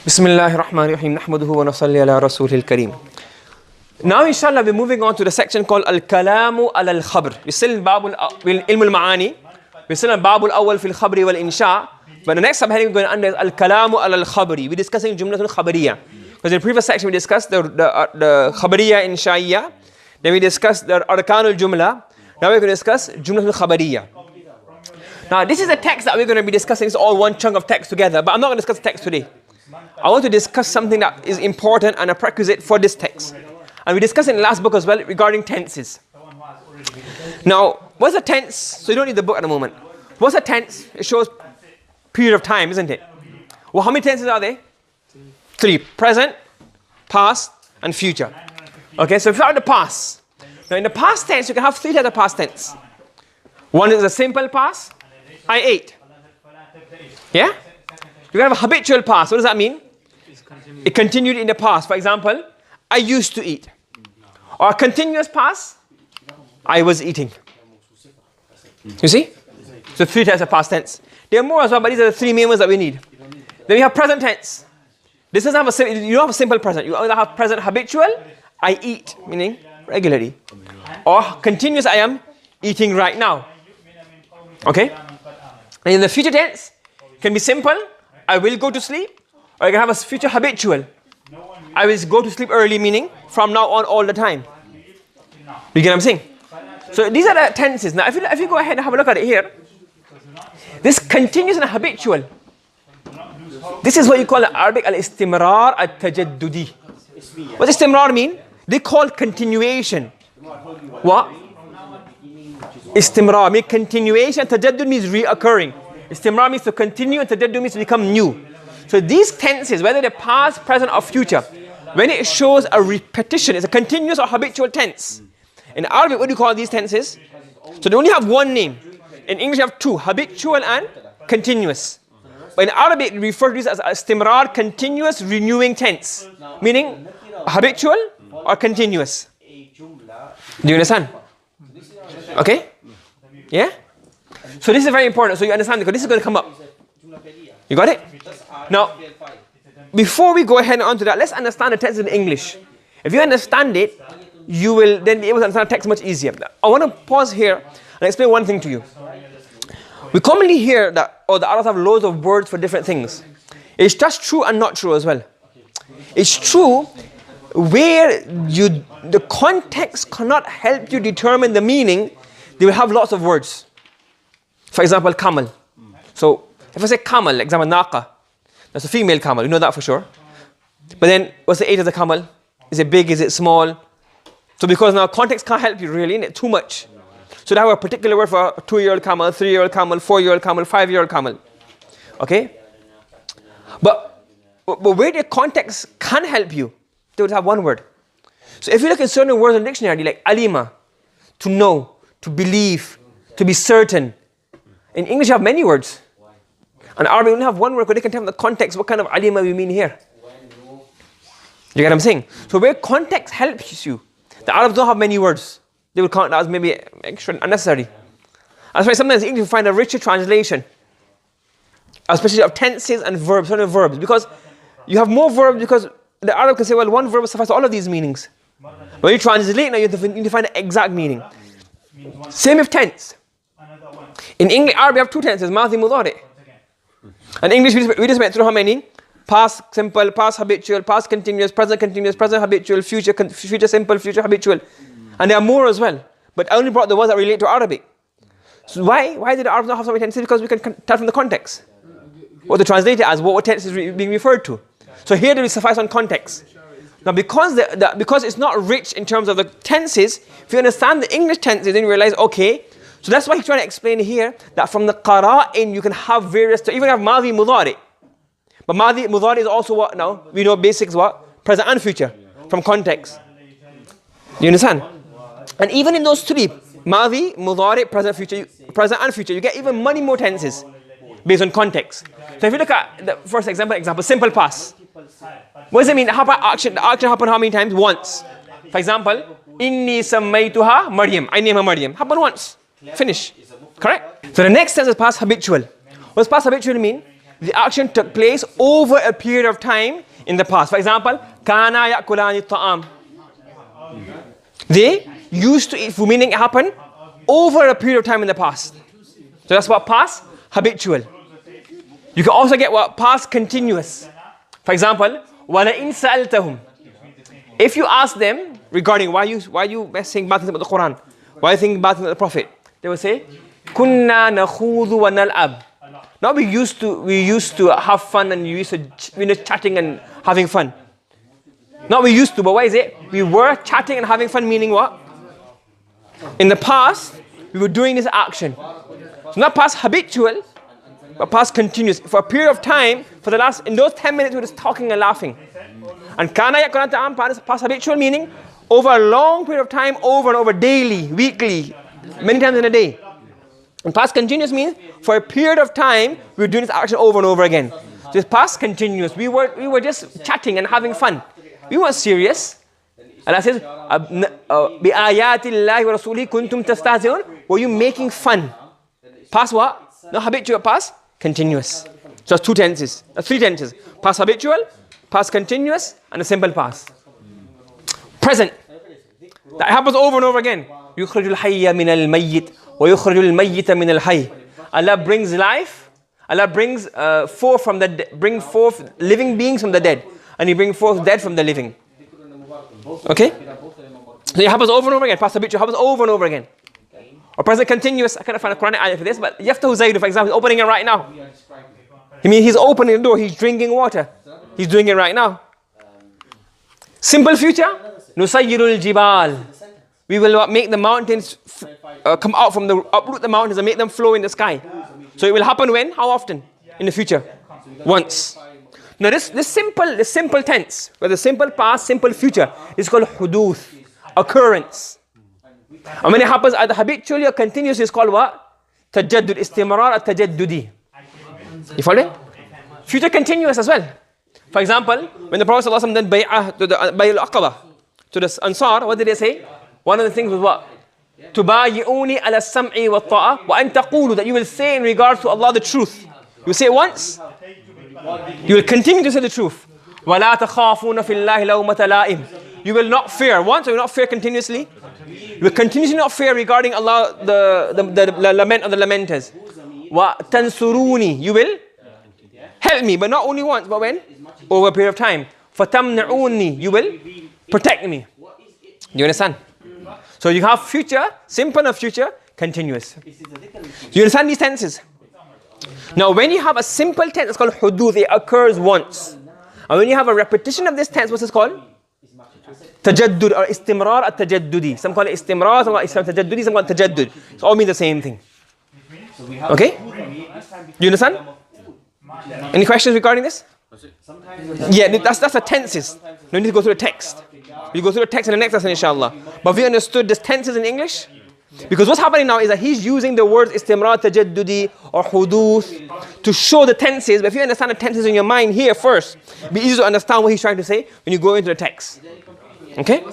بسم الله الرحمن الرحيم نحمده ونصلي على رسوله الكريم. Now inshallah we're moving on to the section called الكلام على الخبر. We're still in باب علم المعاني. We're still in باب الأول في الخبر والإنشاء. But the next subheading we're going to under الكلام على الخبر. We're discussing جملة خبرية. Because in the previous section we discussed the خبرية إنشائية. Then we discussed the أركان الجملة. Now we're going to discuss جملة خبرية. Now this is a text that we're going to be discussing. It's all one chunk of text together. But I'm not going to discuss the text today. I want to discuss something that is important and a prerequisite for this text. And we discussed in the last book as well regarding tenses. Now, what's a tense? So you don't need the book at the moment. What's a tense? It shows period of time, isn't it? Well, how many tenses are there? 3. Present, past, and future. Okay, so if you start with the past. Now in the past tense, you can have 3 types of past tense. One is a simple past. I ate. Yeah? You can have a habitual past. What does that mean? It continued in the past. For example, I used to eat. Or a continuous past, I was eating. You see? So 3 types of past tense. There are more as well, but these are the 3 main ones that we need. Then we have present tense. This doesn't have you don't have a simple present. You either have present habitual, I eat, meaning regularly. Or continuous, I am eating right now. Okay? And in the future tense, it can be simple, I will go to sleep. Or you can have a future habitual. I will go to sleep early, meaning from now on all the time. You get what I'm saying? So these are the tenses. Now if you go ahead and have a look at it here, this continuous and habitual. This is what you call in Arabic al-istimrar al-tجددي. What does istimrar mean? They call continuation. What? Istimrar means continuation. Tajaddud means reoccurring. Istimrar means to continue and tajaddud means to become new. So these tenses, whether they're past, present or future, when it shows a repetition, it's a continuous or habitual tense. In Arabic, what do you call these tenses? So they only have one name. In English, you have 2, habitual and continuous. But in Arabic, we refer to this as istimrar, continuous renewing tense. Meaning habitual or continuous. Do you understand? Okay? Yeah? So this is very important. So you understand because this is going to come up. You got it? Now, before we go ahead and on to that, let's understand the text in English. If you understand it, you will then be able to understand the text much easier. I want to pause here and explain one thing to you. We commonly hear that, the Arabs have loads of words for different things. It's just true and not true as well. It's true where the context cannot help you determine the meaning, they will have lots of words. For example, camel. So, if I say camel, example, naqa, that's a female camel, you know that for sure. But then, what's the age of the camel? Is it big, is it small? So because now context can't help you really, too much. So they have a particular word for a 2-year-old camel, 3-year-old camel, 4-year-old camel, 5-year-old camel. Okay? But where the context can help you, they would have one word. So if you look at certain words in the dictionary, like alima, to know, to believe, to be certain. In English you have many words. And Arabic only have one word because they can tell the context what kind of alima we mean here. You get what I'm saying? So where context helps you, the Arabs don't have many words. They will count that as maybe extra unnecessary. That's why sometimes in English you find a richer translation, especially of tenses and verbs, certain verbs, because you have more verbs because the Arab can say, well, one verb suffices all of these meanings. When you translate now, you need to find the exact meaning. Same with tense. In English, Arabic, we have 2 tenses, madhi, mudari. And English, we just went through how many? Past simple, past habitual, past continuous, present habitual, future simple, future habitual. And there are more as well. But I only brought the ones that relate to Arabic. So why did the Arabs not have so many tenses? Because we can tell from the context what to translate it as, what tense is being referred to. So here they will suffice on context. Now because it's not rich in terms of the tenses, if you understand the English tenses, then you realize, okay, so that's why he's trying to explain here that from the qara'in you can have various, even have madhi mudari. But madhi mudari is also what now? We know basics what? Present and future from context. You understand? And even in those 3, madhi, mudari, present and future, you get even many more tenses based on context. So if you look at the first example, simple past. What does it mean? The action happened how many times? Once. For example, inni sammaytuha Maryam. I name her Maryam. Happened once. Finish. Correct? So the next tense is past habitual. What does past habitual mean? the action took place over a period of time in the past. For example, كانا يأكلان الطعام. They used to eat food, meaning it happened over a period of time in the past. So that's what past habitual. You can also get what past continuous. For example, وَلَئِن سَأَلْتَهُمْ. If you ask them regarding why you saying bad things about the Quran, why you think bad things about the Prophet, they will say, كُنَّا نَخُوذُ وَنَلْعَبْ. Now we used to have fun and we used to chatting and having fun. Not we used to, but why is it? We were chatting and having fun, meaning what? In the past, we were doing this action. So not past habitual, but past continuous. For a period of time, in those 10 minutes, we were just talking and laughing. And kana yakuna ta'am, past habitual, meaning over a long period of time, over and over, daily, weekly, many times in a day. And past continuous means for a period of time, we were doing this action over and over again. Just past continuous. We were just chatting and having fun. We weren't serious. Allah says, بِآيَاتِ اللَّهِ وَرَسُولِهِ كُنْتُمْ تَسْتَهْزِئُونَ. Were you making fun? Past what? Not habitual, past continuous. So that's 2 tenses. That's 3 tenses. Past habitual, past continuous, and a simple past. Present. That happens over and over again. يُخْرِجُ الْحَيَّ مِنَ الْمَيِّتِ وَيُخْرِجُ الْمَيِّتَ مِنَ الْحَيِّ. Allah brings life. Allah brings forth living beings from the dead. And He brings forth dead from the living. Okay? So it happens over and over again. Past habitual happens over and over again. Or present continuous. I cannot find a Quranic ayah for this, but Yaftahu Zaidu, for example, is opening it right now. I mean, he's opening the door, he's drinking water. He's doing it right now. Simple future. Nusayyirul Jibal. We will make the mountains come out from uproot the mountains and make them flow in the sky. So it will happen when? How often? In the future. Once. Now this simple tense, where the simple past, simple future, is called huduth, occurrence. And when it happens either habitually or continuously, it's called what? Tajaddud, istimrar at-tajaddudi. You follow it? Future continuous as well. For example, when the Prophet ﷺ did bay'ah to the bay'ul aqaba, to the Ansar, what did they say? One of the things was what? Tubayi'uni ala sam'i wa ta'a wa an taqulu, that you will say in regards to Allah the truth. You will say it once, you will continue to say the truth. وَلَا تَخَافُونَ فِي اللَّهِ لَوْمَةَ لَائِمٍ. You will not fear once, or you will not fear continuously. You will continuously not fear regarding Allah, the lament of the lamenters. وَتَنْصُرُونِ. You will help me, but not only once, but when? Over a period of time. فَتَمْنَعُونِ. You will protect me. Do you understand? So you have future, simple of future, continuous. Do you understand these tenses? Now when you have a simple tense, it's called huduth, it occurs once. And when you have a repetition of this tense, what's this called? Tajaddud or istimrar at-tajaddudi. Some call it istimrar, some call it tajaddudi, some call it tajaddud. It all means the same thing. Okay? Do you understand? Any questions regarding this? Yeah, that's the tenses. No need to go through the text. We'll go through the text in the next lesson, inshallah. But we understood the tenses in English? Because what's happening now is that he's using the words istimrar, tajaddudi or huduth to show the tenses. But if you understand the tenses in your mind here first, it'll be easy to understand what he's trying to say when you go into the text. Okay?